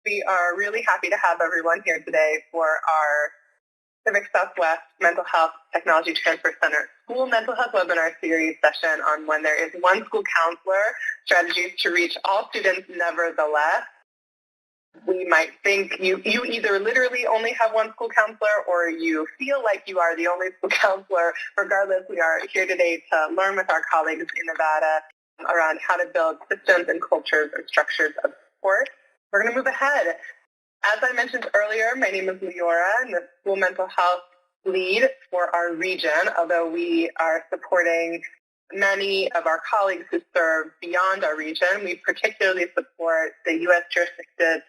We are really happy to have everyone here today for our Pacific Southwest Mental Health Technology Transfer Center School Mental Health Webinar Series session on when there is one school counselor, strategies to reach all students nevertheless. We might think you either literally only have one school counselor or you feel like you are the only school counselor. Regardless, we are here today to learn with our colleagues in Nevada around how to build systems and cultures and structures of support. We're going to move ahead. As I mentioned earlier, my name is Leora. I'm the school mental health lead for our region, although we are supporting many of our colleagues who serve beyond our region. We particularly support the U.S. jurisdicted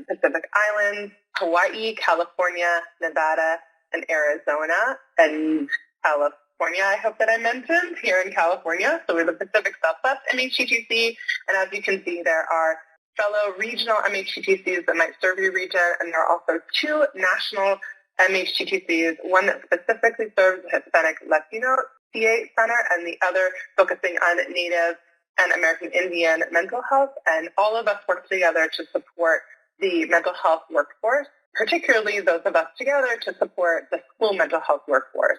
Pacific Islands, Hawaii, California, Nevada, and Arizona, and California, I hope that I mentioned, here in California. So we're the Pacific Southwest MHTTC, and as you can see, there are fellow regional MHTTCs that might serve your region, and there are also two national MHTTCs, one that specifically serves the Hispanic Latino TA Center, and the other focusing on Native and American Indian mental health, and all of us work together to support the mental health workforce, particularly those of us together to support the school mental health workforce.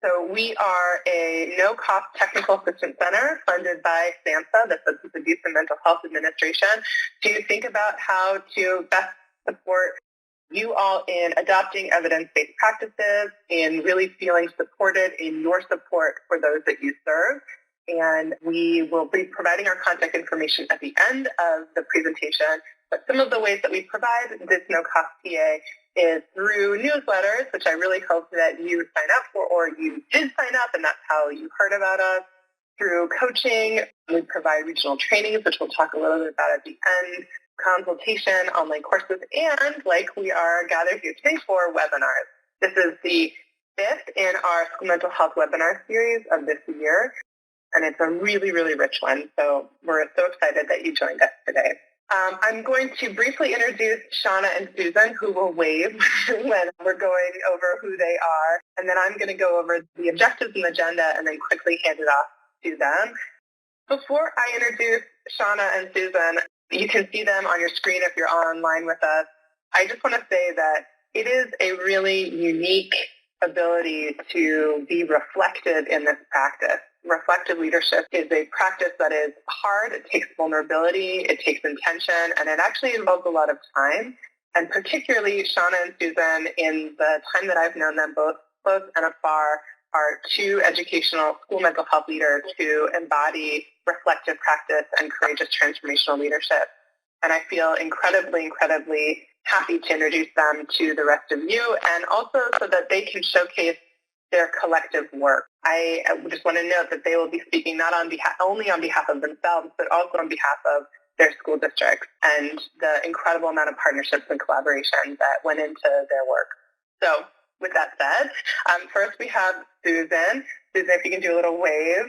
So we are a no-cost technical assistance center funded by SAMHSA, the Substance Abuse and Mental Health Administration, to think about how to best support you all in adopting evidence-based practices, in really feeling supported in your support for those that you serve. And we will be providing our contact information at the end of the presentation. But some of the ways that we provide this no-cost TA is through newsletters, which I really hope that you sign up for, or you did sign up, and that's how you heard about us. Through coaching, we provide regional trainings, which we'll talk a little bit about at the end, consultation, online courses, and like we are gathered here today for webinars. This is the fifth in our school mental health webinar series of this year, and it's a really, really rich one. So we're so excited that you joined us today. I'm going to briefly introduce Shauna and Susan, who will wave when we're going over who they are. And then I'm going to go over the objectives and agenda and then quickly hand it off to them. Before I introduce Shauna and Susan, you can see them on your screen if you're online with us. I just want to say that it is a really unique ability to be reflected in this practice. Reflective leadership is a practice that is hard. It takes vulnerability, it takes intention, and it actually involves a lot of time. And particularly Shauna and Susan, in the time that I've known them both close and afar, are two educational school mental health leaders who embody reflective practice and courageous transformational leadership. And I feel incredibly, incredibly happy to introduce them to the rest of you, and also so that they can showcase their collective work. I just want to note that they will be speaking not only on behalf of themselves, but also on behalf of their school districts and the incredible amount of partnerships and collaboration that went into their work. So with that said, first we have Susan. Susan, if you can do a little wave.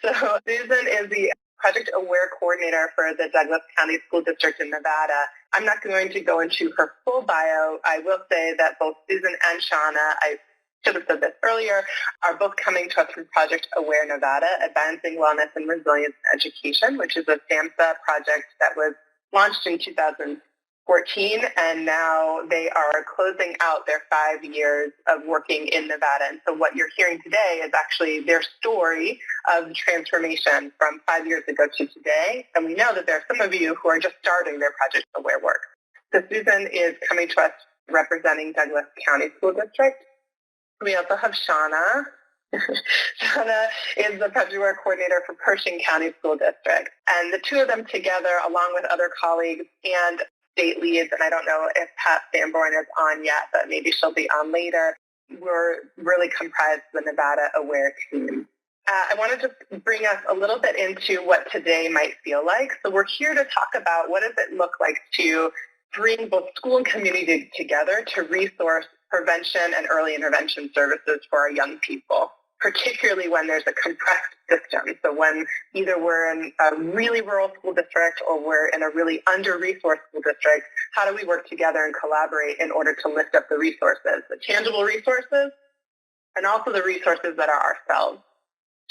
So Susan is the Project Aware Coordinator for the Douglas County School District in Nevada. I'm not going to go into her full bio. I will say that both Susan and Shauna, I should have said this earlier, are both coming to us from Project Aware Nevada, Advancing Wellness and Resilience in Education, which is a SAMHSA project that was launched in 2014, and now they are closing out their 5 years of working in Nevada. And so what you're hearing today is actually their story of transformation from 5 years ago to today. And we know that there are some of you who are just starting their Project Aware work. So Susan is coming to us representing Douglas County School District. We also have Shauna. Shauna is the Project Aware Coordinator for Pershing County School District. And the two of them together, along with other colleagues and state leads, and I don't know if Pat Sanborn is on yet, but maybe she'll be on later, we're really comprised the Nevada Aware team. I want to just bring us a little bit into what today might feel like. So we're here to talk about what does it look like to bring both school and community together to resource prevention and early intervention services for our young people, particularly when there's a compressed system. So when either we're in a really rural school district or we're in a really under-resourced school district, how do we work together and collaborate in order to lift up the resources, the tangible resources, and also the resources that are ourselves.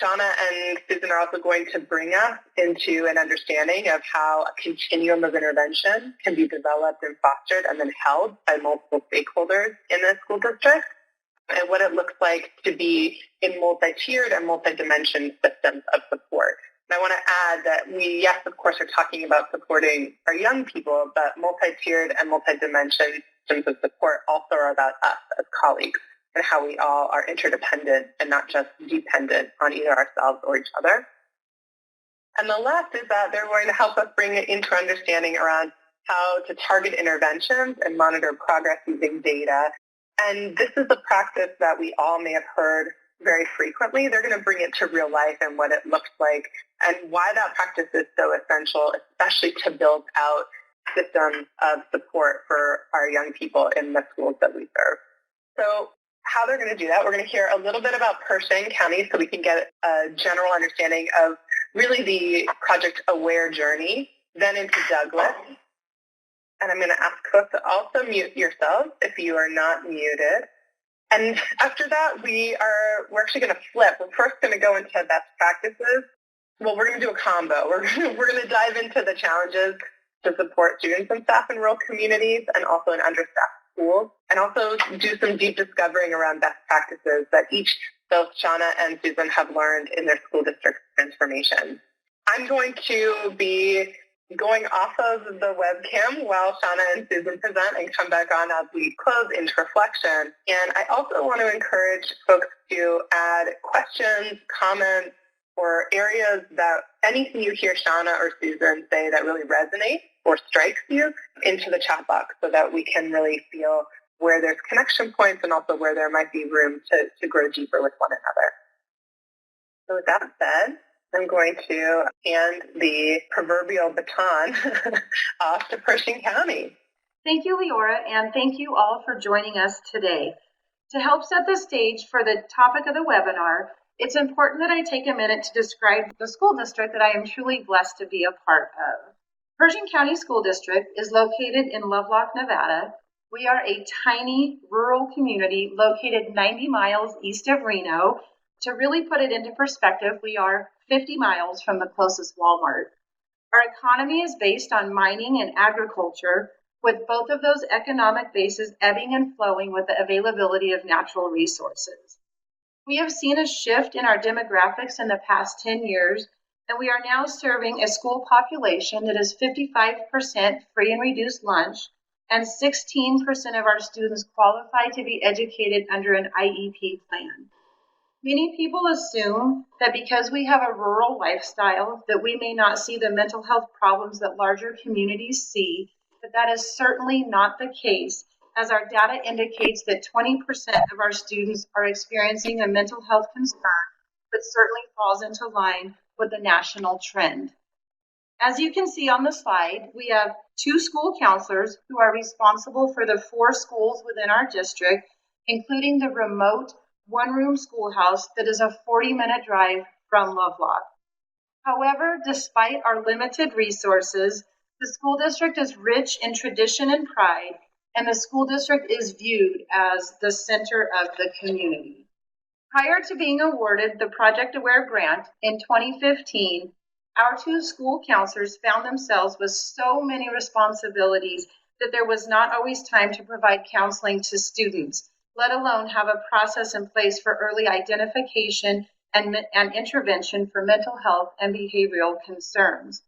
Shauna and Susan are also going to bring us into an understanding of how a continuum of intervention can be developed and fostered and then held by multiple stakeholders in a school district, and what it looks like to be in multi-tiered and multi-dimension systems of support. And I want to add that we, yes, of course, are talking about supporting our young people, but multi-tiered and multi-dimension systems of support also are about us as colleagues and how we all are interdependent and not just dependent on either ourselves or each other. And the last is that they're going to help us bring it into understanding around how to target interventions and monitor progress using data. And this is a practice that we all may have heard very frequently. They're going to bring it to real life and what it looks like and why that practice is so essential, especially to build out systems of support for our young people in the schools that we serve. So how they're going to do that, we're going to hear a little bit about Pershing County so we can get a general understanding of really the Project Aware journey, then into Douglas. And I'm going to ask folks to also mute yourselves if you are not muted. And after that, we're actually going to flip. We're first going to go into best practices. Well, we're going to do a combo. We're going to dive into the challenges to support students and staff in rural communities and also in understaffed schools, and also do some deep discovering around best practices that both Shauna and Susan have learned in their school district transformation. I'm going to be going off of the webcam while Shauna and Susan present and come back on as we close into reflection. And I also want to encourage folks to add questions, comments, or areas that anything you hear Shauna or Susan say that really resonates or strikes you into the chat box so that we can really feel where there's connection points and also where there might be room to grow deeper with one another. So with that said, I'm going to hand the proverbial baton off to Pershing County. Thank you, Leora, and thank you all for joining us today. To help set the stage for the topic of the webinar, it's important that I take a minute to describe the school district that I am truly blessed to be a part of. Pershing County School District is located in Lovelock, Nevada. We are a tiny rural community located 90 miles east of Reno. To really put it into perspective, we are 50 miles from the closest Walmart. Our economy is based on mining and agriculture, with both of those economic bases ebbing and flowing with the availability of natural resources. We have seen a shift in our demographics in the past 10 years, and we are now serving a school population that is 55% free and reduced lunch, and 16% of our students qualify to be educated under an IEP plan. Many people assume that because we have a rural lifestyle that we may not see the mental health problems that larger communities see, but that is certainly not the case, as our data indicates that 20% of our students are experiencing a mental health concern that certainly falls into line with the national trend. As you can see on the slide, we have 2 school counselors who are responsible for the 4 schools within our district, including the remote one-room schoolhouse that is a 40-minute drive from Lovelock. However, despite our limited resources, the school district is rich in tradition and pride, and the school district is viewed as the center of the community. Prior to being awarded the Project Aware grant in 2015, our 2 school counselors found themselves with so many responsibilities that there was not always time to provide counseling to students, let alone have a process in place for early identification and intervention for mental health and behavioral concerns.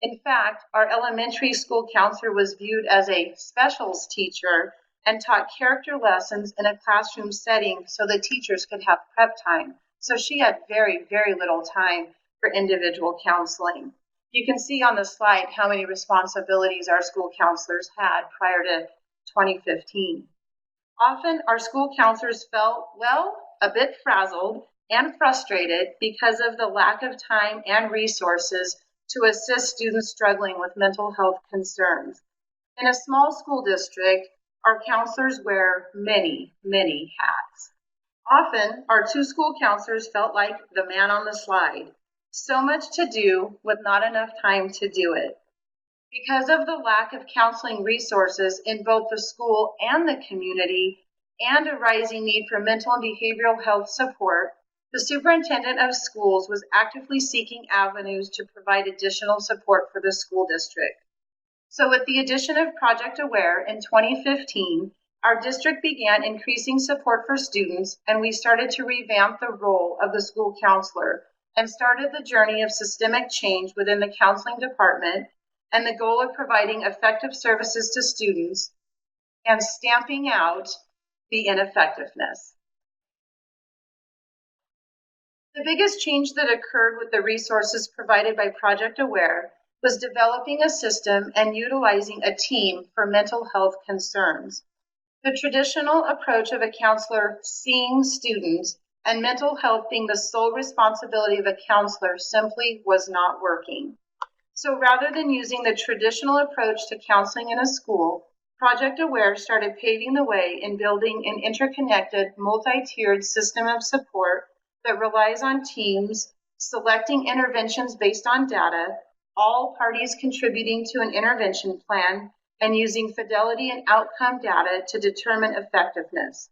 In fact, our elementary school counselor was viewed as a specials teacher and taught character lessons in a classroom setting so the teachers could have prep time. So she had very, very little time for individual counseling. You can see on the slide how many responsibilities our school counselors had prior to 2015. Often our school counselors felt, a bit frazzled and frustrated because of the lack of time and resources to assist students struggling with mental health concerns. In a small school district, our counselors wear many, many hats. Often, our 2 school counselors felt like the man on the slide. So much to do with not enough time to do it. Because of the lack of counseling resources in both the school and the community, and a rising need for mental and behavioral health support, the superintendent of schools was actively seeking avenues to provide additional support for the school district. So with the addition of Project Aware in 2015, our district began increasing support for students, and we started to revamp the role of the school counselor and started the journey of systemic change within the counseling department and the goal of providing effective services to students and stamping out the ineffectiveness. The biggest change that occurred with the resources provided by Project Aware was developing a system and utilizing a team for mental health concerns. The traditional approach of a counselor seeing students and mental health being the sole responsibility of a counselor simply was not working. So rather than using the traditional approach to counseling in a school, Project Aware started paving the way in building an interconnected, multi-tiered system of support that relies on teams, selecting interventions based on data, all parties contributing to an intervention plan, and using fidelity and outcome data to determine effectiveness.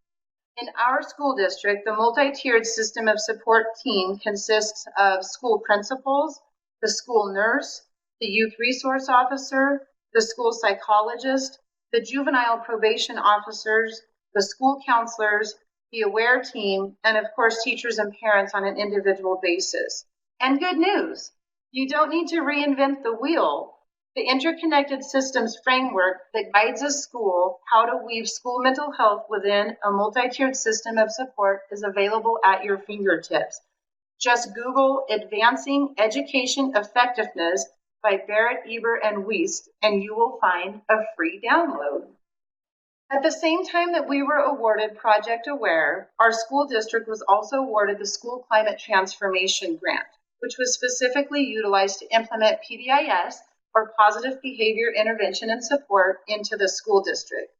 In our school district, the multi-tiered system of support team consists of school principals, the school nurse, the youth resource officer, the school psychologist, the juvenile probation officers, the school counselors, the AWARE team, and of course, teachers and parents on an individual basis. And good news, you don't need to reinvent the wheel. The interconnected systems framework that guides a school how to weave school mental health within a multi-tiered system of support is available at your fingertips. Just Google Advancing Education Effectiveness by Barrett, Eber, and Wiest, and you will find a free download. At the same time that we were awarded Project Aware, our school district was also awarded the School Climate Transformation Grant, which was specifically utilized to implement PBIS, or Positive Behavior Intervention and Support, into the school district.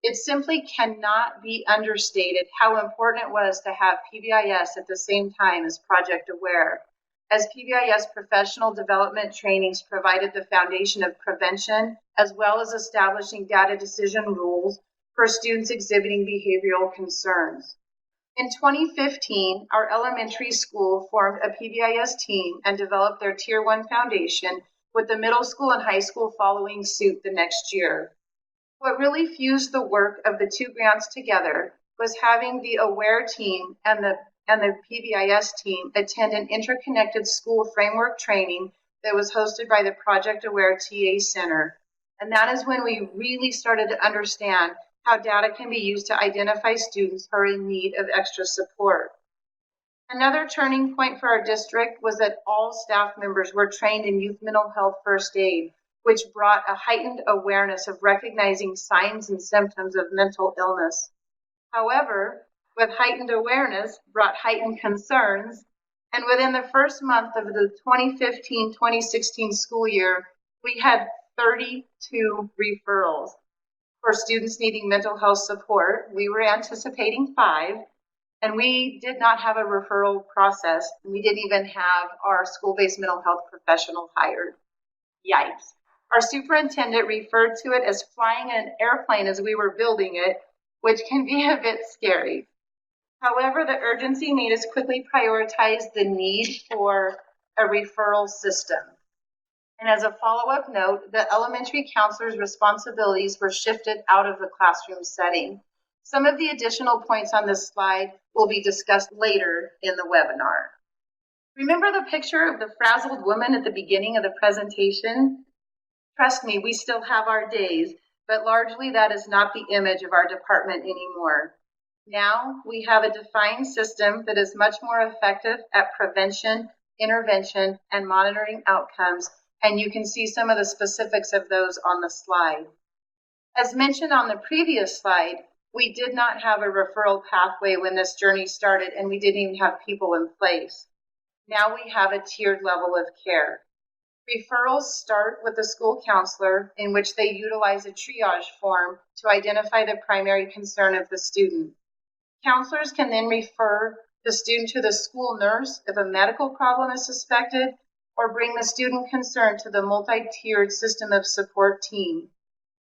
It simply cannot be understated how important it was to have PBIS at the same time as Project Aware, as PBIS professional development trainings provided the foundation of prevention, as well as establishing data decision rules for students exhibiting behavioral concerns. In 2015, our elementary school formed a PBIS team and developed their Tier 1 foundation, with the middle school and high school following suit the next year. What really fused the work of the two grants together was having the AWARE team and the PBIS team attend an interconnected school framework training that was hosted by the Project Aware TA Center. And that is when we really started to understand how data can be used to identify students who are in need of extra support. Another turning point for our district was that all staff members were trained in youth mental health first aid, which brought a heightened awareness of recognizing signs and symptoms of mental illness. However, with heightened awareness brought heightened concerns, and within the first month of the 2015-2016 school year, we had 32 referrals for students needing mental health support. We were anticipating 5, and we did not have a referral process. We didn't even have our school-based mental health professional hired. Yikes. Our superintendent referred to it as flying an airplane as we were building it, which can be a bit scary. However, the urgency made us quickly prioritize the need for a referral system. And as a follow-up note, the elementary counselor's responsibilities were shifted out of the classroom setting. Some of the additional points on this slide will be discussed later in the webinar. Remember the picture of the frazzled woman at the beginning of the presentation? Trust me, we still have our days, but largely that is not the image of our department anymore. Now we have a defined system that is much more effective at prevention, intervention, and monitoring outcomes, and you can see some of the specifics of those on the slide. As mentioned on the previous slide, we did not have a referral pathway when this journey started, and we didn't even have people in place. Now we have a tiered level of care. Referrals start with the school counselor, in which they utilize a triage form to identify the primary concern of the student. Counselors can then refer the student to the school nurse if a medical problem is suspected, or bring the student concerned to the multi-tiered system of support team.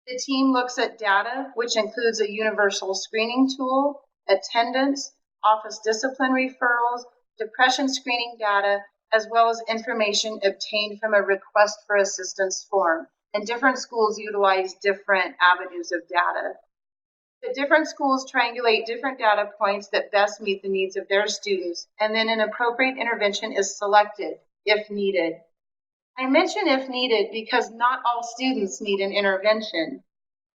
The team looks at data, which includes a universal screening tool, attendance, office discipline referrals, depression screening data, as well as information obtained from a request for assistance form. And different schools utilize different avenues of data. The different schools triangulate different data points that best meet the needs of their students, and then an appropriate intervention is selected if needed. I mention if needed because not all students need an intervention.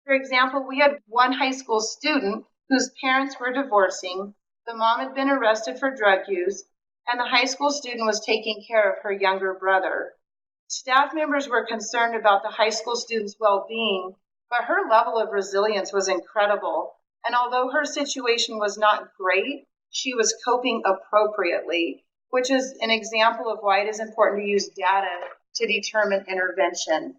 For example, we had one high school student whose parents were divorcing, the mom had been arrested for drug use, and the high school student was taking care of her younger brother. Staff members were concerned about the high school student's well-being, but her level of resilience was incredible. And although her situation was not great, she was coping appropriately, which is an example of why it is important to use data to determine intervention.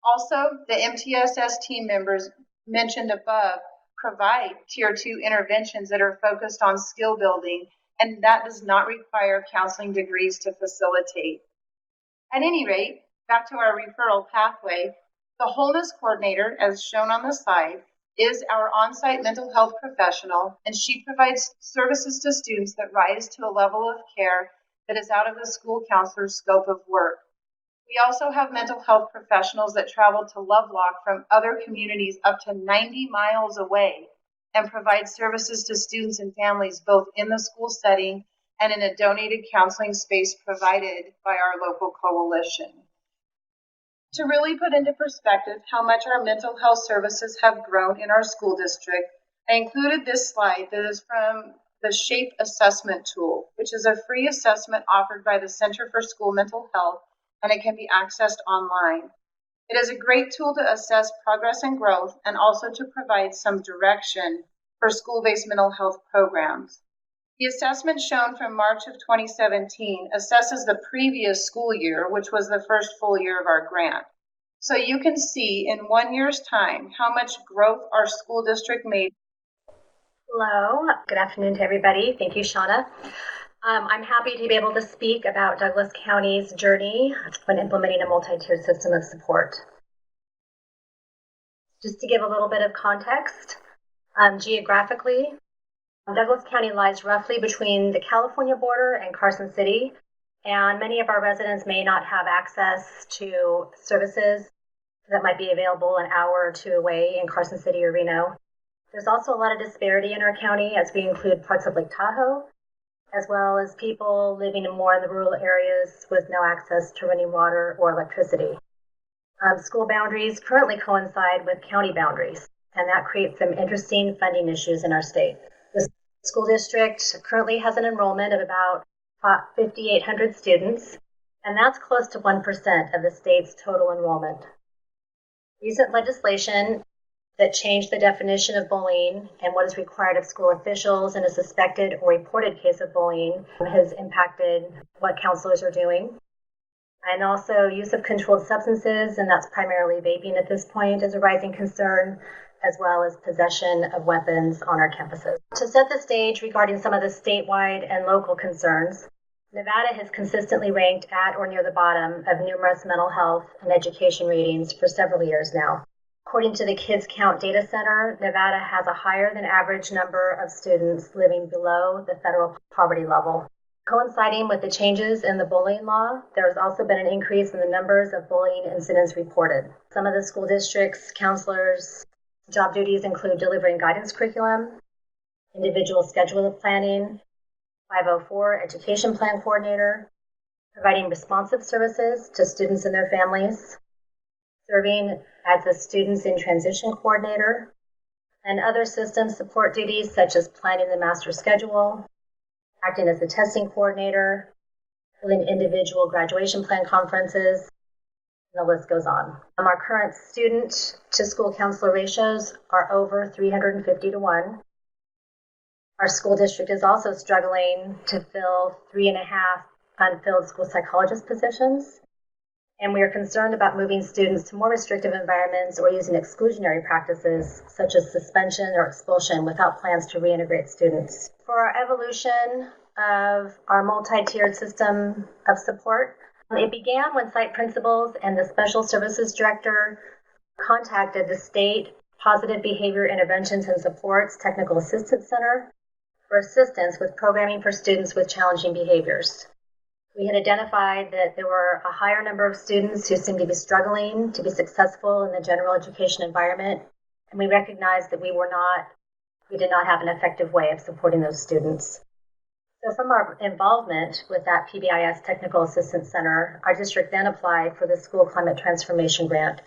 Also, the MTSS team members mentioned above provide Tier 2 interventions that are focused on skill building, and that does not require counseling degrees to facilitate. At any rate, back to our referral pathway, the wholeness coordinator, as shown on the slide, is our on-site mental health professional, and she provides services to students that rise to a level of care that is out of the school counselor's scope of work. We also have mental health professionals that travel to Lovelock from other communities up to 90 miles away and provide services to students and families both in the school setting and in a donated counseling space provided by our local coalition. To really put into perspective how much our mental health services have grown in our school district, I included this slide that is from the SHAPE assessment tool, which is a free assessment offered by the Center for School Mental Health, and it can be accessed online. It is a great tool to assess progress and growth and also to provide some direction for school-based mental health programs. The assessment shown from March of 2017 assesses the previous school year, which was the first full year of our grant. So you can see in 1 year's time how much growth our school district made. Hello, good afternoon to everybody. Thank you, Shauna. I'm happy to be able to speak about Douglas County's journey when implementing a multi-tiered system of support. Just to give a little bit of context, geographically, Douglas County lies roughly between the California border and Carson City, and many of our residents may not have access to services that might be available an hour or two away in Carson City or Reno. There's also a lot of disparity in our county as we include parts of Lake Tahoe, as well as people living in more in the rural areas with no access to running water or electricity. School boundaries currently coincide with county boundaries, and that creates some interesting funding issues in our state. The school district currently has an enrollment of about 5,800 students, and that's close to 1% of the state's total enrollment. Recent legislation that changed the definition of bullying and what is required of school officials in a suspected or reported case of bullying has impacted what counselors are doing. And also use of controlled substances, and that's primarily vaping at this point, is a rising concern, as well as possession of weapons on our campuses. To set the stage regarding some of the statewide and local concerns, Nevada has consistently ranked at or near the bottom of numerous mental health and education ratings for several years now. According to the Kids Count Data Center, Nevada has a higher than average number of students living below the federal poverty level. Coinciding with the changes in the bullying law, there has also been an increase in the numbers of bullying incidents reported. Some of the school districts, counselors' job duties include delivering guidance curriculum, individual schedule planning, 504 education plan coordinator, providing responsive services to students and their families, serving as a students in transition coordinator, and other system support duties such as planning the master schedule, acting as a testing coordinator, holding individual graduation plan conferences, and the list goes on. Our current student to school counselor ratios are over 350 to 1. Our school district is also struggling to fill 3.5 unfilled school psychologist positions, and we are concerned about moving students to more restrictive environments or using exclusionary practices such as suspension or expulsion without plans to reintegrate students. For our evolution of our multi-tiered system of support, it began when site principals and the special services director contacted the state Positive Behavior Interventions and Supports Technical Assistance Center for assistance with programming for students with challenging behaviors. We had identified that there were a higher number of students who seemed to be struggling to be successful in the general education environment, and we recognized that we did not have an effective way of supporting those students. So from our involvement with that PBIS Technical Assistance Center, our district then applied for the School Climate Transformation Grant.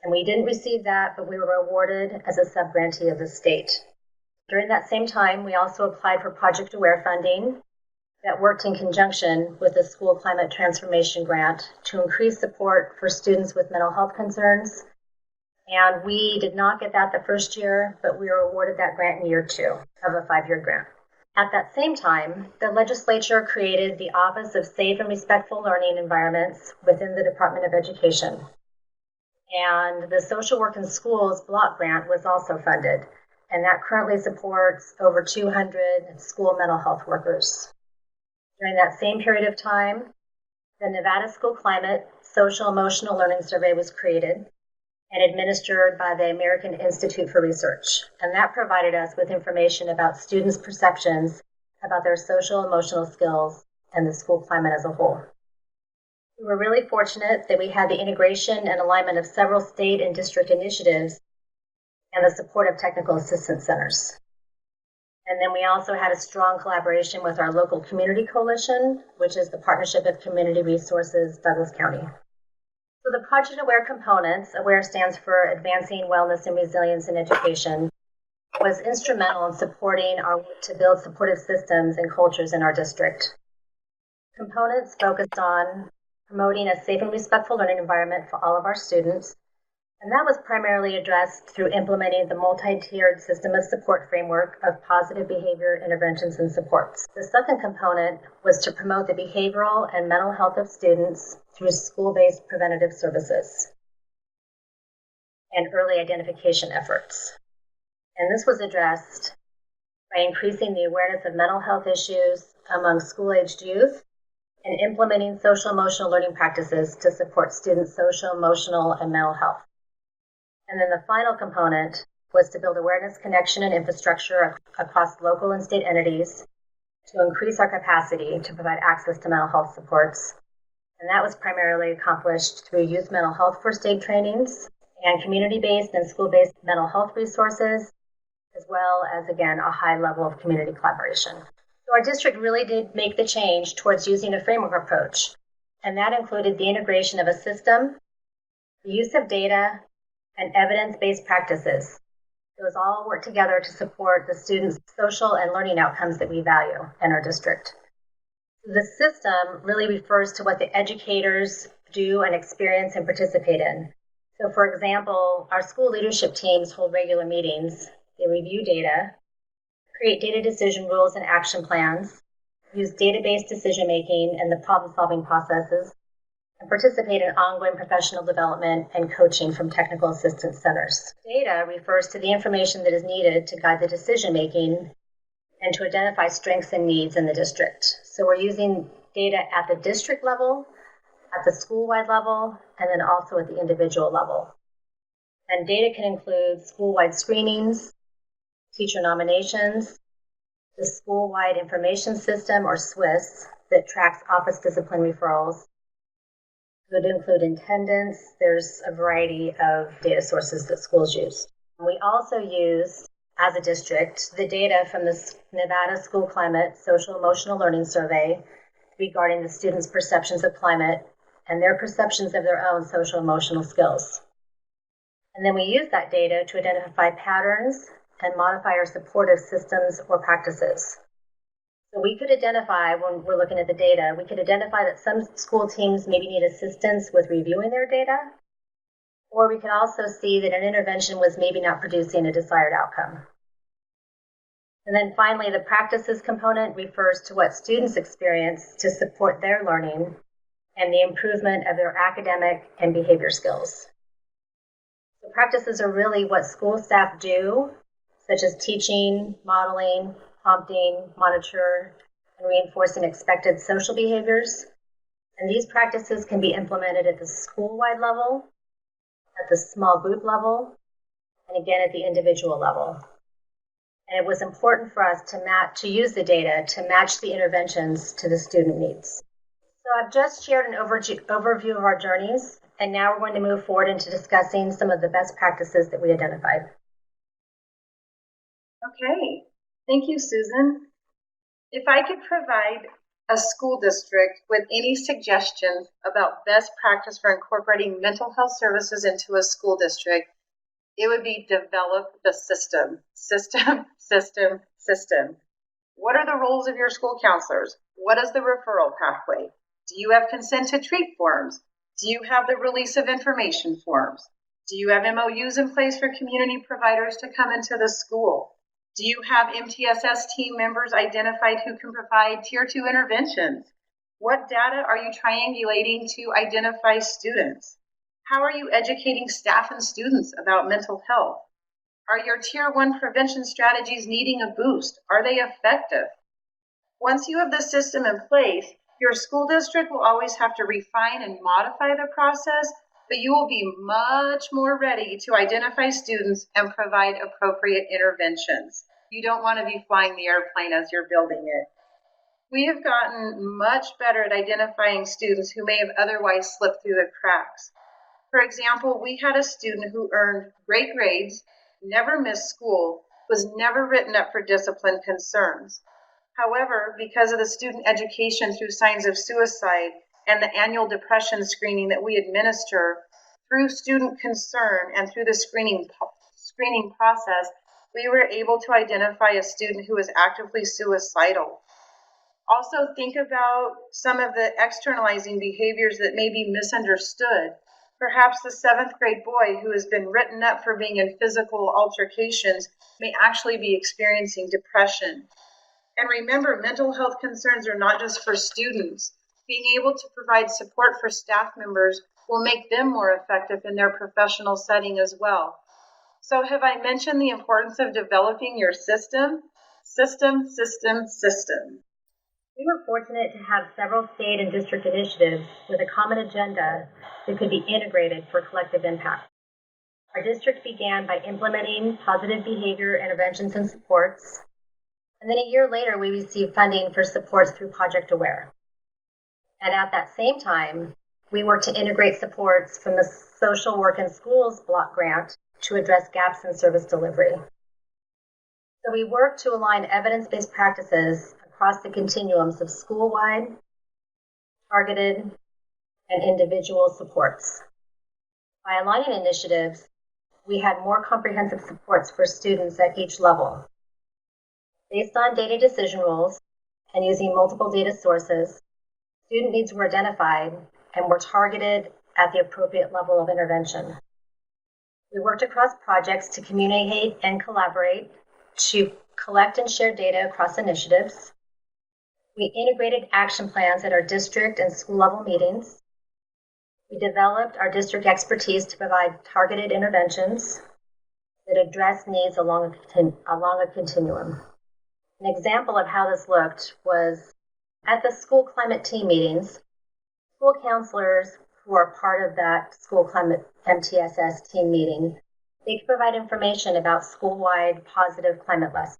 And we didn't receive that, but we were awarded as a sub-grantee of the state. During that same time, we also applied for Project Aware funding that worked in conjunction with the School Climate Transformation Grant to increase support for students with mental health concerns. And we did not get that the first year, but we were awarded that grant in year 2 of a 5-year grant. At that same time, the legislature created the Office of Safe and Respectful Learning Environments within the Department of Education. And the Social Work in Schools block grant was also funded, and that currently supports over 200 school mental health workers. During that same period of time, the Nevada School Climate Social Emotional Learning Survey was created and administered by the American Institute for Research. And that provided us with information about students' perceptions about their social emotional skills and the school climate as a whole. We were really fortunate that we had the integration and alignment of several state and district initiatives and the support of technical assistance centers. And then we also had a strong collaboration with our local community coalition, which is the Partnership of Community Resources, Douglas County. So the Project Aware components, AWARE stands for Advancing Wellness and Resilience in Education, was instrumental in supporting our work to build supportive systems and cultures in our district. Components focused on promoting a safe and respectful learning environment for all of our students, and that was primarily addressed through implementing the multi-tiered system of support framework of positive behavior interventions and supports. The second component was to promote the behavioral and mental health of students through school-based preventative services and early identification efforts. And this was addressed by increasing the awareness of mental health issues among school-aged youth and implementing social-emotional learning practices to support students' social, emotional, and mental health. And then the final component was to build awareness, connection, and infrastructure across local and state entities to increase our capacity to provide access to mental health supports. And that was primarily accomplished through youth mental health first aid trainings and community-based and school-based mental health resources, as well as, again, a high level of community collaboration. So our district really did make the change towards using a framework approach, and that included the integration of a system, the use of data, and evidence-based practices. Those all work together to support the students' social and learning outcomes that we value in our district. The system really refers to what the educators do and experience and participate in. So, for example, our school leadership teams hold regular meetings. They review data, create data decision rules and action plans, use data-based decision-making and the problem-solving processes, and participate in ongoing professional development and coaching from technical assistance centers. Data refers to the information that is needed to guide the decision-making and to identify strengths and needs in the district. So we're using data at the district level, at the school-wide level, and then also at the individual level. And data can include school-wide screenings, teacher nominations, the school-wide information system, or SWIS, that tracks office discipline referrals. It would include attendance. There's a variety of data sources that schools use. We also use, as a district, the data from the Nevada School Climate Social Emotional Learning Survey regarding the students' perceptions of climate and their perceptions of their own social emotional skills. And then we use that data to identify patterns and modify our supportive systems or practices. So we could identify, when we're looking at the data, we could identify that some school teams maybe need assistance with reviewing their data, or we could also see that an intervention was maybe not producing a desired outcome. And then finally, the practices component refers to what students experience to support their learning and the improvement of their academic and behavior skills. The practices are really what school staff do, such as teaching, modeling, prompting, monitor, and reinforcing expected social behaviors. And these practices can be implemented at the school-wide level, at the small group level, and again at the individual level. And it was important for us to use the data to match the interventions to the student needs. So I've just shared an overview of our journeys, and now we're going to move forward into discussing some of the best practices that we identified. Okay, thank you, Susan. If I could provide a school district with any suggestions about best practice for incorporating mental health services into a school district, it would be develop the system. What are the roles of your school counselors? What is the referral pathway? Do you have consent to treat forms? Do you have the release of information forms? Do you have MOUs in place for community providers to come into the school? Do you have MTSS team members identified who can provide Tier 2 interventions? What data are you triangulating to identify students? How are you educating staff and students about mental health? Are your Tier 1 prevention strategies needing a boost? Are they effective? Once you have the system in place, your school district will always have to refine and modify the process, but you will be much more ready to identify students and provide appropriate interventions. You don't want to be flying the airplane as you're building it. We have gotten much better at identifying students who may have otherwise slipped through the cracks. For example, we had a student who earned great grades, never missed school, was never written up for discipline concerns. However, because of the student education through signs of suicide and the annual depression screening that we administer, through student concern and through the screening process, we were able to identify a student who was actively suicidal. Also, think about some of the externalizing behaviors that may be misunderstood. Perhaps the 7th grade boy who has been written up for being in physical altercations may actually be experiencing depression. And remember, mental health concerns are not just for students. Being able to provide support for staff members will make them more effective in their professional setting as well. So have I mentioned the importance of developing your system? System. We were fortunate to have several state and district initiatives with a common agenda that could be integrated for collective impact. Our district began by implementing positive behavior interventions and supports, and then a year later we received funding for supports through Project Aware. And at that same time, we worked to integrate supports from the Social Work in Schools block grant to address gaps in service delivery. So we worked to align evidence-based practices across the continuums of school-wide, targeted, and individual supports. By aligning initiatives, we had more comprehensive supports for students at each level. Based on data decision rules and using multiple data sources, student needs were identified and were targeted at the appropriate level of intervention. We worked across projects to communicate and collaborate, to collect and share data across initiatives. We integrated action plans at our district and school level meetings. We developed our district expertise to provide targeted interventions that address needs along a continuum. An example of how this looked was at the school climate team meetings. School counselors who are part of that school climate MTSS team meeting, they could provide information about school-wide positive climate lessons.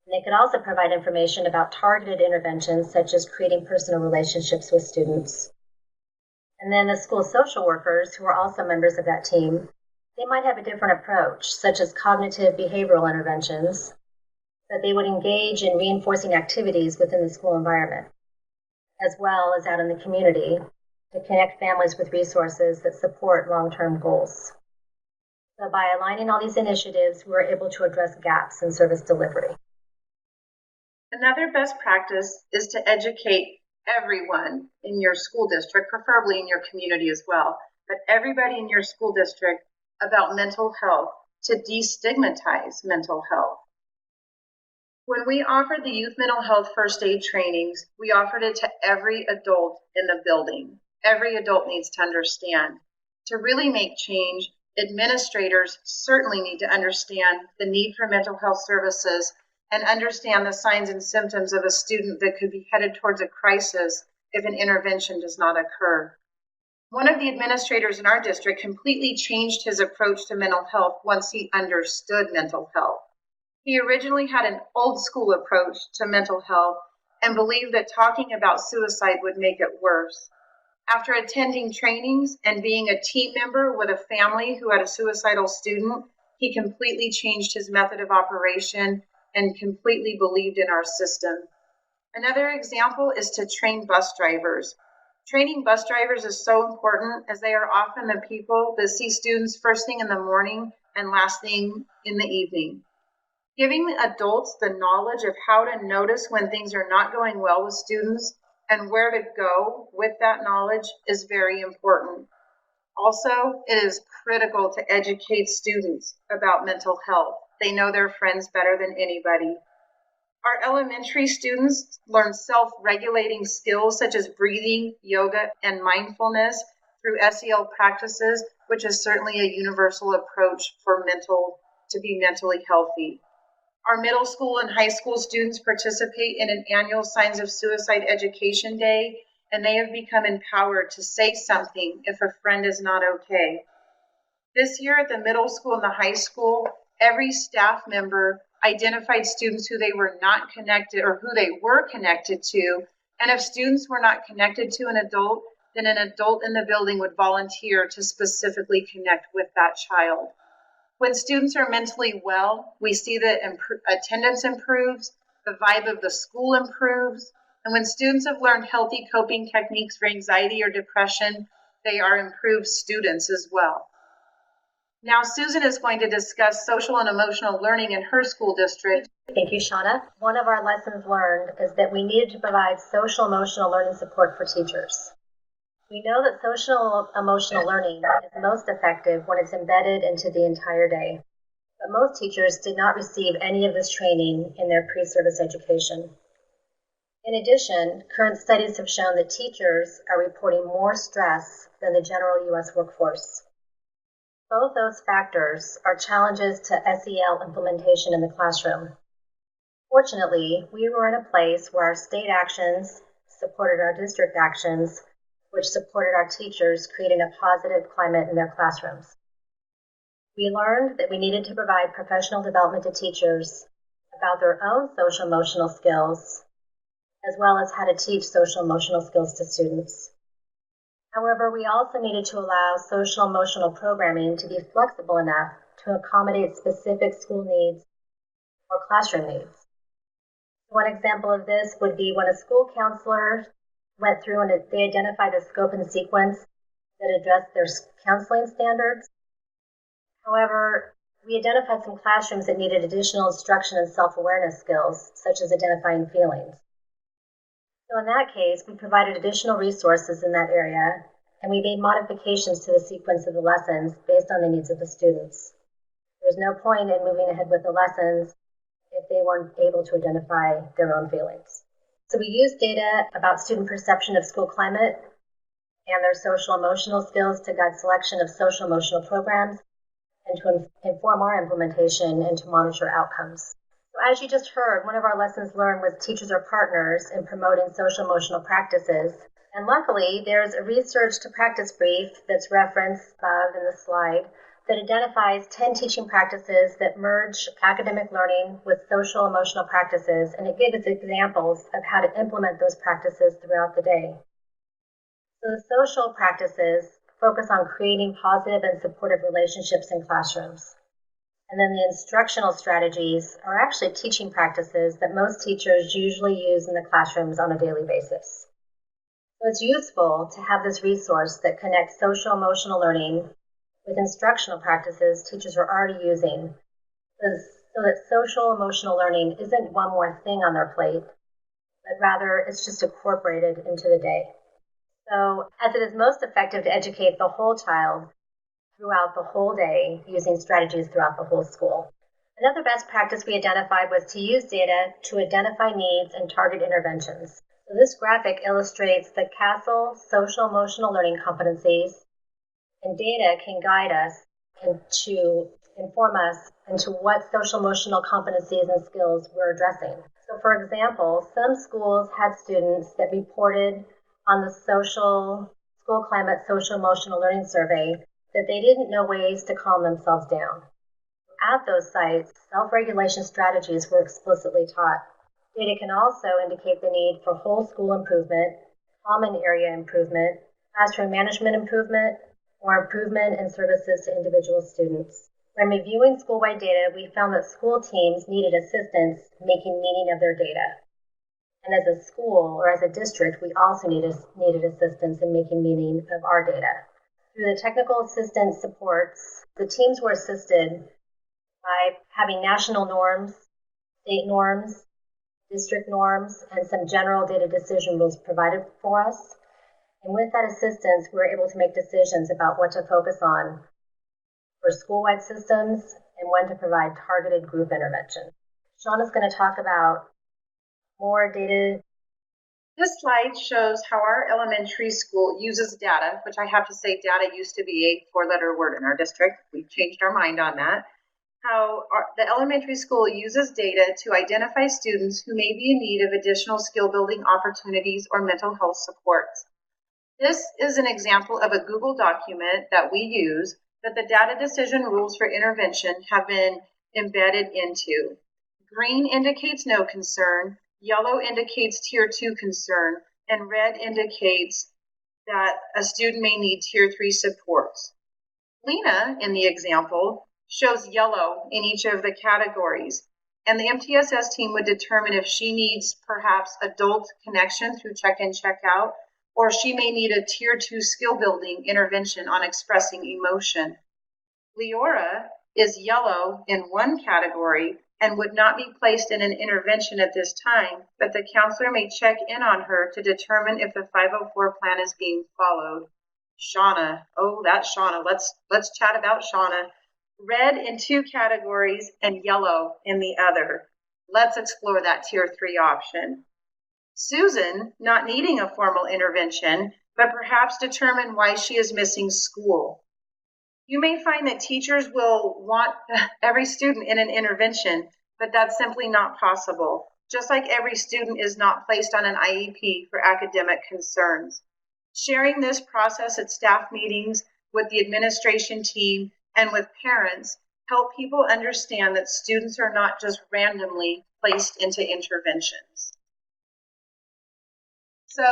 And they could also provide information about targeted interventions such as creating personal relationships with students. And then the school social workers, who are also members of that team, they might have a different approach, such as cognitive behavioral interventions, but they would engage in reinforcing activities within the school environment, as well as out in the community, to connect families with resources that support long-term goals. So by aligning all these initiatives, we were able to address gaps in service delivery. Another best practice is to educate everyone in your school district, preferably in your community as well, but everybody in your school district about mental health, to destigmatize mental health. When we offered the youth mental health first aid trainings, we offered it to every adult in the building. Every adult needs to understand. To really make change, administrators certainly need to understand the need for mental health services and understand the signs and symptoms of a student that could be headed towards a crisis if an intervention does not occur. One of the administrators in our district completely changed his approach to mental health once he understood mental health. He originally had an old school approach to mental health and believed that talking about suicide would make it worse. After attending trainings and being a team member with a family who had a suicidal student, he completely changed his method of operation and completely believed in our system. Another example is to train bus drivers. Training bus drivers is so important as they are often the people that see students first thing in the morning and last thing in the evening. Giving adults the knowledge of how to notice when things are not going well with students and where to go with that knowledge is very important. Also, it is critical to educate students about mental health. They know their friends better than anybody. Our elementary students learn self-regulating skills such as breathing, yoga, and mindfulness through SEL practices, which is certainly a universal approach for to be mentally healthy. Our middle school and high school students participate in an annual Signs of Suicide Education Day, and they have become empowered to say something if a friend is not okay. This year at the middle school and the high school, every staff member identified students who they were not connected or who they were connected to, and if students were not connected to an adult, then an adult in the building would volunteer to specifically connect with that child. When students are mentally well, we see that attendance improves, the vibe of the school improves, and when students have learned healthy coping techniques for anxiety or depression, they are improved students as well. Now, Susan is going to discuss social and emotional learning in her school district. Thank you, Shauna. One of our lessons learned is that we needed to provide social emotional learning support for teachers. We know that social emotional learning is most effective when it's embedded into the entire day. But most teachers did not receive any of this training in their pre-service education. In addition, current studies have shown that teachers are reporting more stress than the general U.S. workforce. Both those factors are challenges to SEL implementation in the classroom. Fortunately, we were in a place where our state actions supported our district actions, which supported our teachers, creating a positive climate in their classrooms. We learned that we needed to provide professional development to teachers about their own social emotional skills, as well as how to teach social emotional skills to students. However, we also needed to allow social emotional programming to be flexible enough to accommodate specific school needs or classroom needs. One example of this would be when a school counselor went through and they identified the scope and sequence that addressed their counseling standards. However, we identified some classrooms that needed additional instruction and self-awareness skills, such as identifying feelings. So in that case, we provided additional resources in that area, and we made modifications to the sequence of the lessons based on the needs of the students. There's no point in moving ahead with the lessons if they weren't able to identify their own feelings. So we used data about student perception of school climate and their social emotional skills to guide selection of social emotional programs and to inform our implementation and to monitor outcomes. So as you just heard, one of our lessons learned was teachers are partners in promoting social emotional practices. And luckily, there's a research to practice brief that's referenced above in the slide that identifies 10 teaching practices that merge academic learning with social emotional practices, and it gives examples of how to implement those practices throughout the day. So the social practices focus on creating positive and supportive relationships in classrooms. And then the instructional strategies are actually teaching practices that most teachers usually use in the classrooms on a daily basis. So it's useful to have this resource that connects social emotional learning with instructional practices teachers are already using, so that social emotional learning isn't one more thing on their plate, but rather it's just incorporated into the day. So as it is most effective to educate the whole child throughout the whole day using strategies throughout the whole school. Another best practice we identified was to use data to identify needs and target interventions. So this graphic illustrates the CASEL social emotional learning competencies, and data can guide us and to inform us into what social emotional competencies and skills we're addressing. So for example, some schools had students that reported on the school climate social emotional learning survey that they didn't know ways to calm themselves down. at those sites, self-regulation strategies were explicitly taught. Data can also indicate the need for whole school improvement, common area improvement, classroom management improvement, or improvement in services to individual students. When reviewing school-wide data, we found that school teams needed assistance making meaning of their data. And as a school or as a district, we also needed assistance in making meaning of our data. Through the technical assistance supports, the teams were assisted by having national norms, state norms, district norms, and some general data decision rules provided for us. And with that assistance, we were able to make decisions about what to focus on for school-wide systems and when to provide targeted group intervention. Shauna's going to talk about more data. This slide shows how our elementary school uses data, which I have to say data used to be a four-letter word in our district. We've changed our mind on that. How the elementary school uses data to identify students who may be in need of additional skill-building opportunities or mental health supports. This is an example of a Google document that we use that the data decision rules for intervention have been embedded into. Green indicates no concern, yellow indicates tier 2 concern, and red indicates that a student may need tier 3 supports. Lena, in the example, shows yellow in each of the categories, and the MTSS team would determine if she needs perhaps adult connection through check-in, check-out, or she may need a tier 2 skill building intervention on expressing emotion. Leora is yellow in one category and would not be placed in an intervention at this time, but the counselor may check in on her to determine if the 504 plan is being followed. Shauna, oh, that's Shauna. Let's chat about Shauna. Red in two categories and yellow in the other. Let's explore that tier 3 option. Susan, not needing a formal intervention, but perhaps determine why she is missing school. You may find that teachers will want every student in an intervention, but that's simply not possible, just like every student is not placed on an IEP for academic concerns. Sharing this process at staff meetings with the administration team and with parents help people understand that students are not just randomly placed into interventions. So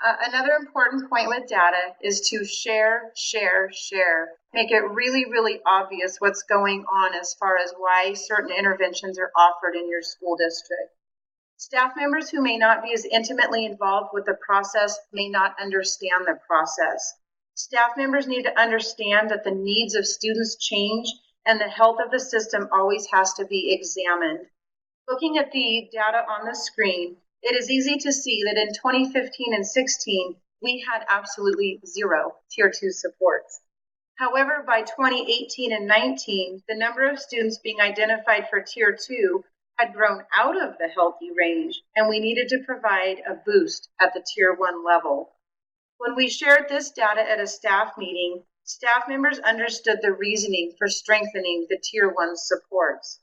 another important point with data is to share. Make it really, really obvious what's going on as far as why certain interventions are offered in your school district. Staff members who may not be as intimately involved with the process may not understand the process. Staff members need to understand that the needs of students change and the health of the system always has to be examined. Looking at the data on the screen, it is easy to see that in 2015 and 16, we had absolutely zero tier 2 supports. However, by 2018 and 19, the number of students being identified for tier 2 had grown out of the healthy range, and we needed to provide a boost at the tier 1 level. When we shared this data at a staff meeting, staff members understood the reasoning for strengthening the tier 1 supports.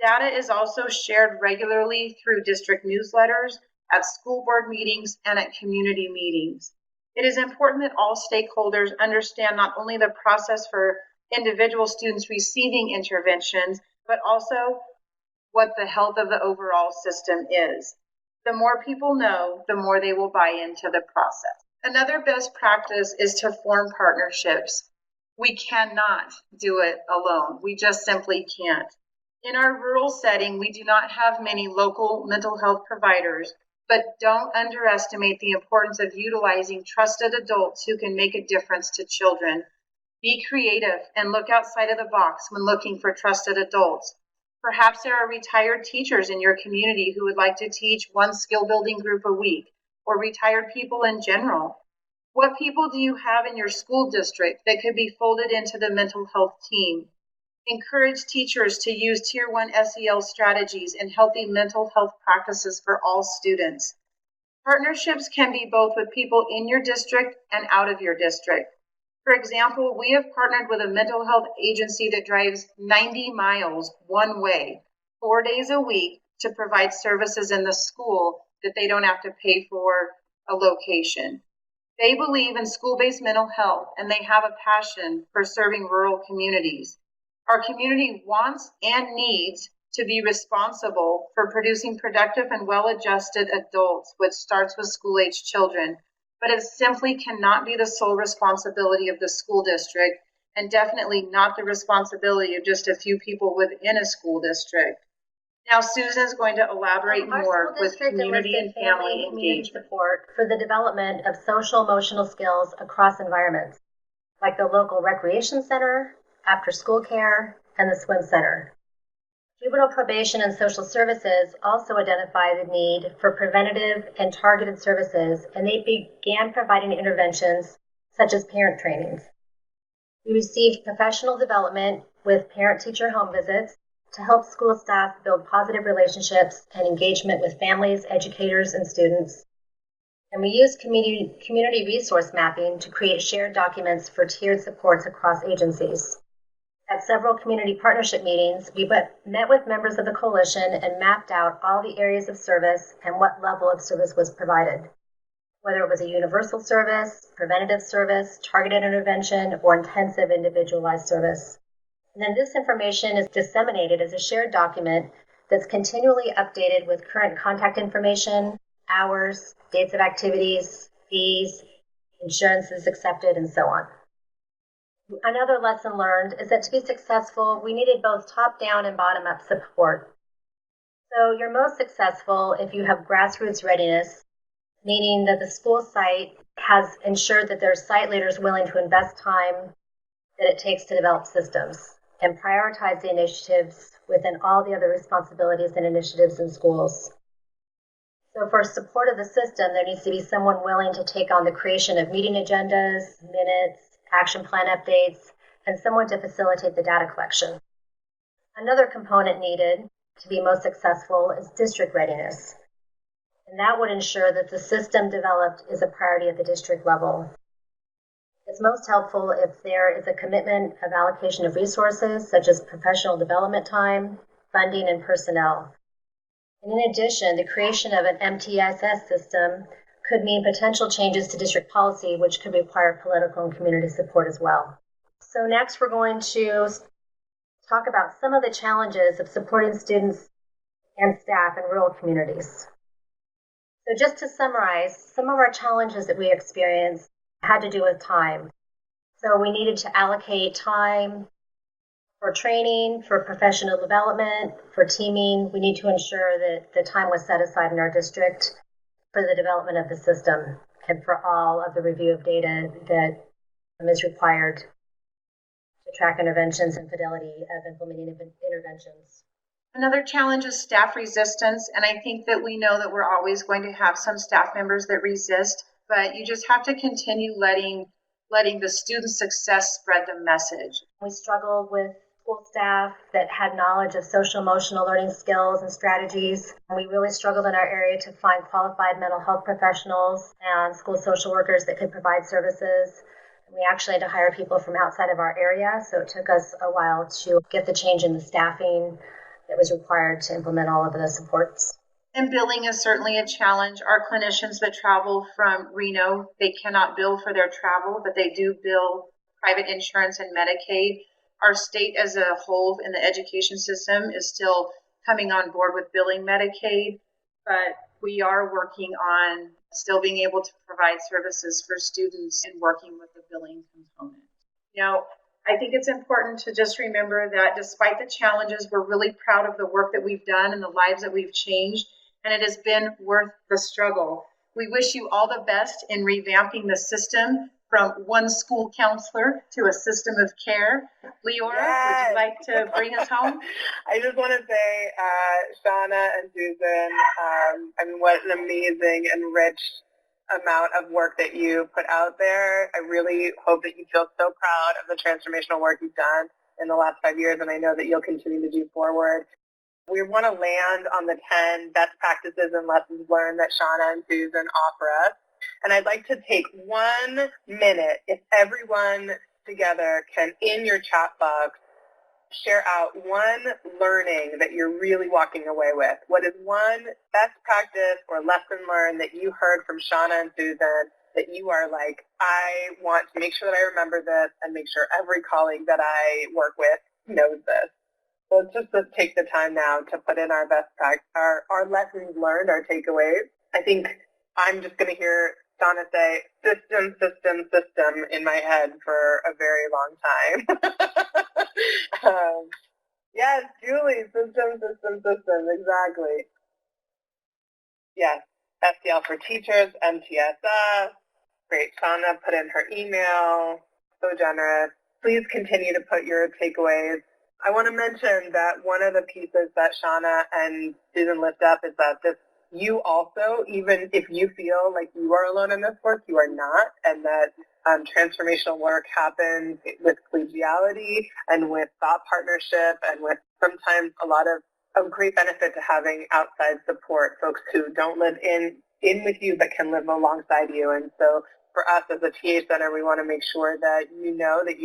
Data is also shared regularly through district newsletters, at school board meetings, and at community meetings. It is important that all stakeholders understand not only the process for individual students receiving interventions, but also what the health of the overall system is. The more people know, the more they will buy into the process. Another best practice is to form partnerships. We cannot do it alone. We just simply can't. In our rural setting, we do not have many local mental health providers, but don't underestimate the importance of utilizing trusted adults who can make a difference to children. Be creative and look outside of the box when looking for trusted adults. Perhaps there are retired teachers in your community who would like to teach one skill building group a week, or retired people in general. What people do you have in your school district that could be folded into the mental health team? Encourage teachers to use Tier 1 SEL strategies and healthy mental health practices for all students. Partnerships can be both with people in your district and out of your district. For example, we have partnered with a mental health agency that drives 90 miles one way, 4 days a week, to provide services in the school that they don't have to pay for a location. They believe in school-based mental health, and they have a passion for serving rural communities. Our community wants and needs to be responsible for producing productive and well-adjusted adults, which starts with school-age children. But it simply cannot be the sole responsibility of the school district, and definitely not the responsibility of just a few people within a school district. Now, Susan is going to elaborate more with community and family engagement support for the development of social emotional skills across environments, like the local recreation center, after-school care, and the swim center. Juvenile probation and social services also identify the need for preventative and targeted services, and they began providing interventions such as parent trainings. We received professional development with parent-teacher home visits to help school staff build positive relationships and engagement with families, educators, and students. And we used community resource mapping to create shared documents for tiered supports across agencies. At several community partnership meetings, we met with members of the coalition and mapped out all the areas of service and what level of service was provided, whether it was a universal service, preventative service, targeted intervention, or intensive individualized service. And then this information is disseminated as a shared document that's continually updated with current contact information, hours, dates of activities, fees, insurances accepted, and so on. Another lesson learned is that to be successful, we needed both top-down and bottom-up support. So you're most successful if you have grassroots readiness, meaning that the school site has ensured that there are site leaders willing to invest time that it takes to develop systems and prioritize the initiatives within all the other responsibilities and initiatives in schools. So for support of the system, there needs to be someone willing to take on the creation of meeting agendas, minutes, action plan updates, and someone to facilitate the data collection. Another component needed to be most successful is district readiness. And that would ensure that the system developed is a priority at the district level. It's most helpful if there is a commitment of allocation of resources, such as professional development time, funding, and personnel. And in addition, the creation of an MTSS system could mean potential changes to district policy, which could require political and community support as well. So next, we're going to talk about some of the challenges of supporting students and staff in rural communities. So just to summarize, some of our challenges that we experienced had to do with time. So we needed to allocate time for training, for professional development, for teaming. We need to ensure that the time was set aside in our district for the development of the system and for all of the review of data that is required to track interventions and fidelity of implementing interventions. Another challenge is staff resistance, and I think that we know that we're always going to have some staff members that resist, but you just have to continue letting the student success spread the message. We struggled with school staff that had knowledge of social emotional learning skills and strategies. We really struggled in our area to find qualified mental health professionals and school social workers that could provide services. We actually had to hire people from outside of our area, so it took us a while to get the change in the staffing that was required to implement all of the supports. And billing is certainly a challenge. Our clinicians that travel from Reno, they cannot bill for their travel, but they do bill private insurance and Medicaid. Our state as a whole in the education system is still coming on board with billing Medicaid, but we are working on still being able to provide services for students and working with the billing component. Now, I think it's important to just remember that despite the challenges, we're really proud of the work that we've done and the lives that we've changed, and it has been worth the struggle. We wish you all the best in revamping the system from one school counselor to a system of care. Leora, Yes. Would you like to bring us home? I just want to say, Shauna and Susan, I mean, what an amazing and rich amount of work that you put out there. I really hope that you feel so proud of the transformational work you've done in the last 5 years, and I know that you'll continue to do forward. We want to land on the 10 best practices and lessons learned that Shauna and Susan offer us. And I'd like to take 1 minute, if everyone together can, in your chat box, share out one learning that you're really walking away with. What is one best practice or lesson learned that you heard from Shauna and Susan that you are like, I want to make sure that I remember this and make sure every colleague that I work with knows this. So let's just take the time now to put in our best practice, our lessons learned, our takeaways. I think I'm just going to hear Shauna say system, system, system in my head for a very long time. Yes, Julie, system, system, system, exactly. Yes, SDL for teachers, MTSS. Great, Shauna put in her email, so generous. Please continue to put your takeaways. I want to mention that one of the pieces that Shauna and Susan lift up is that you also, even if you feel like you are alone in this work, you are not, and that transformational work happens with collegiality and with thought partnership and with sometimes a lot of great benefit to having outside support, folks who don't live in with you but can live alongside you. And so for us as a TA Center, we want to make sure that you know that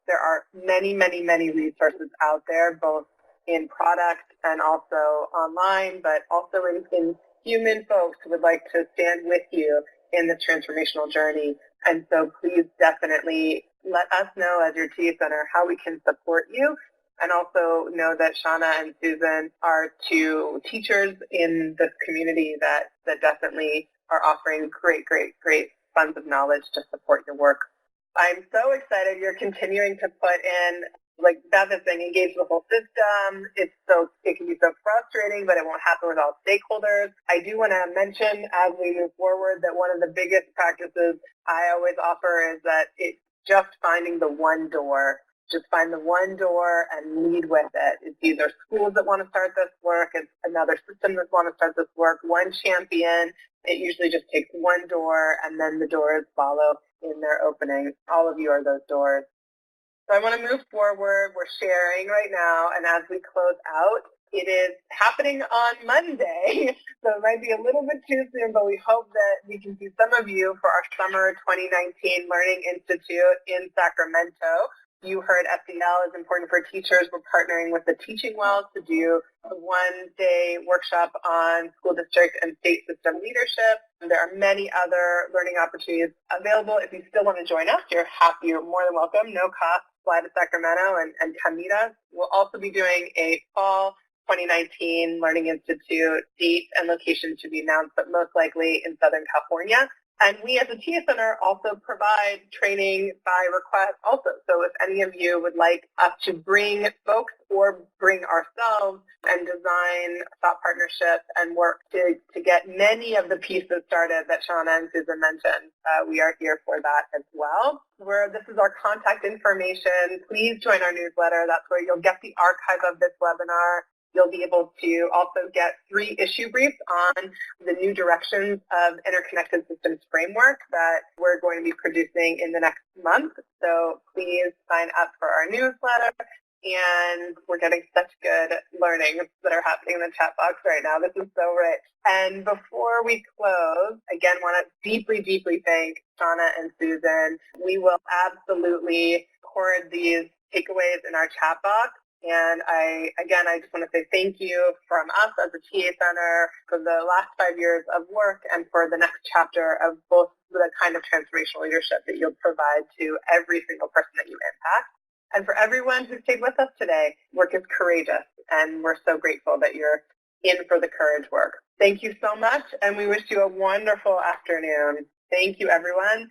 there are many, many, many resources out there, both in product and also online, but also in human folks who would like to stand with you in this transformational journey. And so please definitely let us know as your TA Center how we can support you. And also know that Shauna and Susan are two teachers in this community that definitely are offering great, great, great funds of knowledge to support your work. I'm so excited you're continuing to put in, like Beth is saying, engage the whole system. It can be so frustrating, but it won't happen with all stakeholders. I do want to mention as we move forward that one of the biggest practices I always offer is that it's just finding the one door. Just find the one door and lead with it. It's either schools that want to start this work, it's another system that want to start this work, one champion. It usually just takes one door, and then the doors follow in their opening. All of you are those doors. So I want to move forward. We're sharing right now, and as we close out, it is happening on Monday, so it might be a little bit too soon, but we hope that we can see some of you for our Summer 2019 Learning Institute in Sacramento. You heard SEL is important for teachers. We're partnering with the Teaching Wells to do a one-day workshop on school district and state system leadership. There are many other learning opportunities available. If you still want to join us, you're more than welcome. No cost. Fly to Sacramento and come meet us. We'll also be doing a fall 2019 Learning Institute date and location to be announced, but most likely in Southern California. And we as a TIA Center also provide training by request also. So if any of you would like us to bring folks or bring ourselves and design thought partnership and work to get many of the pieces started that Shauna and Susan mentioned, we are here for that as well. This is our contact information. Please join our newsletter. That's where you'll get the archive of this webinar. You'll be able to also get 3 issue briefs on the new directions of interconnected systems framework that we're going to be producing in the next month. So please sign up for our newsletter. And we're getting such good learnings that are happening in the chat box right now. This is so rich. And before we close, again, want to deeply, deeply thank Shauna and Susan. We will absolutely record these takeaways in our chat box. And I just want to say thank you from us as a TA Center for the last 5 years of work and for the next chapter of both the kind of transformational leadership that you'll provide to every single person that you impact. And for everyone who stayed with us today, work is courageous, and we're so grateful that you're in for the courage work. Thank you so much, and we wish you a wonderful afternoon. Thank you, everyone.